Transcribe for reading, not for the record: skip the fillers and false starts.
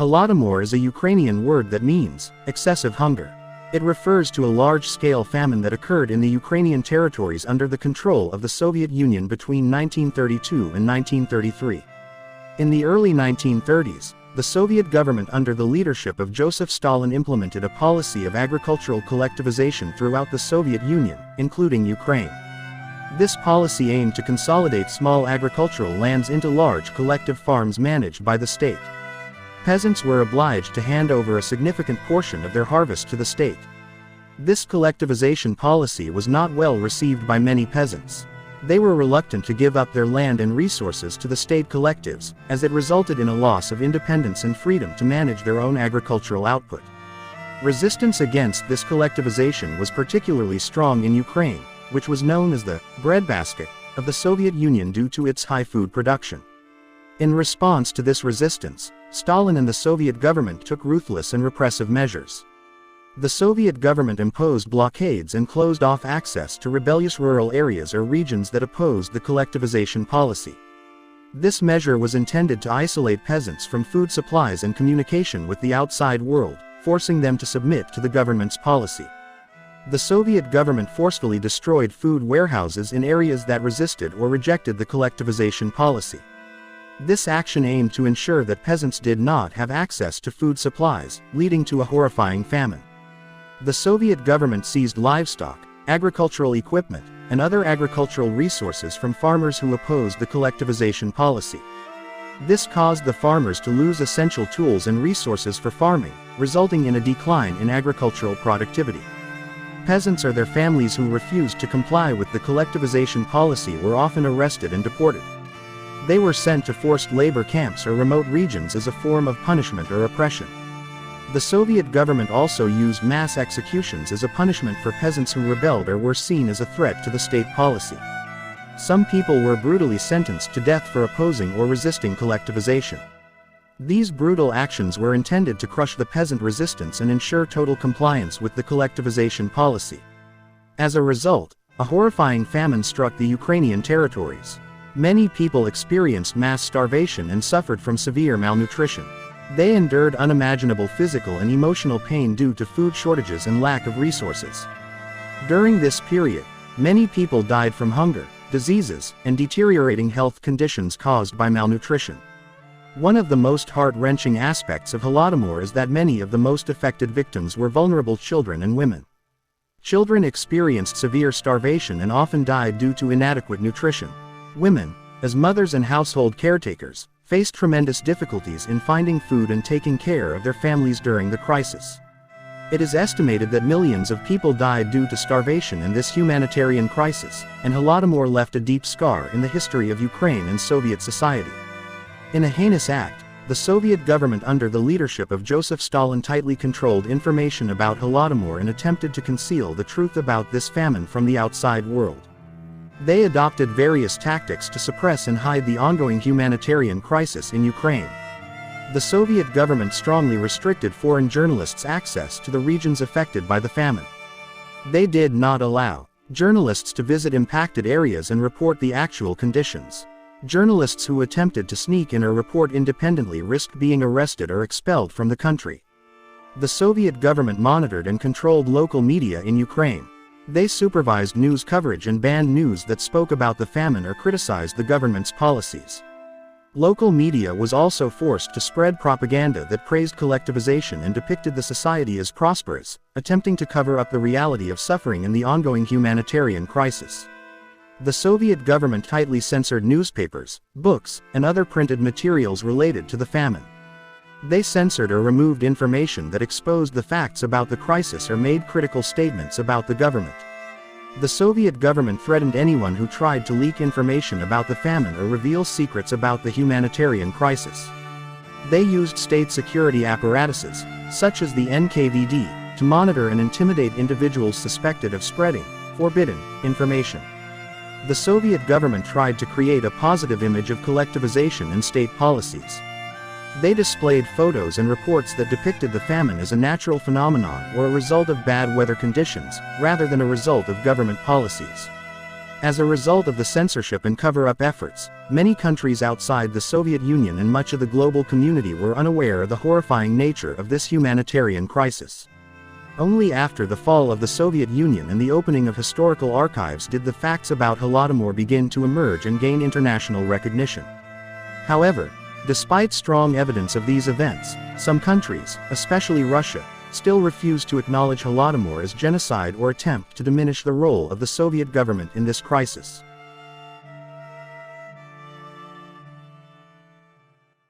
Holodomor is a Ukrainian word that means excessive hunger. It refers to a large-scale famine that occurred in the Ukrainian territories under the control of the Soviet Union between 1932 and 1933. In the early 1930s, the Soviet government under the leadership of Joseph Stalin implemented a policy of agricultural collectivization throughout the Soviet Union, including Ukraine. This policy aimed to consolidate small agricultural lands into large collective farms managed by the state. Peasants were obliged to hand over a significant portion of their harvest to the state. This collectivization policy was not well received by many peasants. They were reluctant to give up their land and resources to the state collectives, as it resulted in a loss of independence and freedom to manage their own agricultural output. Resistance against this collectivization was particularly strong in Ukraine, which was known as the breadbasket of the Soviet Union due to its high food production. In response to this resistance, Stalin and the Soviet government took ruthless and repressive measures. The Soviet government imposed blockades and closed off access to rebellious rural areas or regions that opposed the collectivization policy. This measure was intended to isolate peasants from food supplies and communication with the outside world, forcing them to submit to the government's policy. The Soviet government forcefully destroyed food warehouses in areas that resisted or rejected the collectivization policy. This action aimed to ensure that peasants did not have access to food supplies, leading to a horrifying famine. The Soviet government seized livestock, agricultural equipment, and other agricultural resources from farmers who opposed the collectivization policy. This caused the farmers to lose essential tools and resources for farming, resulting in a decline in agricultural productivity. Peasants or their families who refused to comply with the collectivization policy were often arrested and deported. They were sent to forced labor camps or remote regions as a form of punishment or oppression. The Soviet government also used mass executions as a punishment for peasants who rebelled or were seen as a threat to the state policy. Some people were brutally sentenced to death for opposing or resisting collectivization. These brutal actions were intended to crush the peasant resistance and ensure total compliance with the collectivization policy. As a result, a horrifying famine struck the Ukrainian territories. Many people experienced mass starvation and suffered from severe malnutrition. They endured unimaginable physical and emotional pain due to food shortages and lack of resources. During this period, many people died from hunger, diseases, and deteriorating health conditions caused by malnutrition. One of the most heart-wrenching aspects of Holodomor is that many of the most affected victims were vulnerable children and women. Children experienced severe starvation and often died due to inadequate nutrition. Women, as mothers and household caretakers, faced tremendous difficulties in finding food and taking care of their families during the crisis. It is estimated that millions of people died due to starvation in this humanitarian crisis, and Holodomor left a deep scar in the history of Ukraine and Soviet society. In a heinous act, the Soviet government under the leadership of Joseph Stalin tightly controlled information about Holodomor and attempted to conceal the truth about this famine from the outside world. They adopted various tactics to suppress and hide the ongoing humanitarian crisis in Ukraine. The Soviet government strongly restricted foreign journalists' access to the regions affected by the famine. They did not allow journalists to visit impacted areas and report the actual conditions. Journalists who attempted to sneak in or report independently risked being arrested or expelled from the country. The Soviet government monitored and controlled local media in Ukraine. They supervised news coverage and banned news that spoke about the famine or criticized the government's policies. Local media was also forced to spread propaganda that praised collectivization and depicted the society as prosperous, attempting to cover up the reality of suffering in the ongoing humanitarian crisis. The Soviet government tightly censored newspapers, books, and other printed materials related to the famine. They censored or removed information that exposed the facts about the crisis or made critical statements about the government. The Soviet government threatened anyone who tried to leak information about the famine or reveal secrets about the humanitarian crisis. They used state security apparatuses, such as the NKVD, to monitor and intimidate individuals suspected of spreading forbidden information. The Soviet government tried to create a positive image of collectivization and state policies. They displayed photos and reports that depicted the famine as a natural phenomenon or a result of bad weather conditions, rather than a result of government policies. As a result of the censorship and cover-up efforts, many countries outside the Soviet Union and much of the global community were unaware of the horrifying nature of this humanitarian crisis. Only after the fall of the Soviet Union and the opening of historical archives did the facts about Holodomor begin to emerge and gain international recognition. However, despite strong evidence of these events, some countries, especially Russia, still refuse to acknowledge Holodomor as genocide or attempt to diminish the role of the Soviet government in this crisis.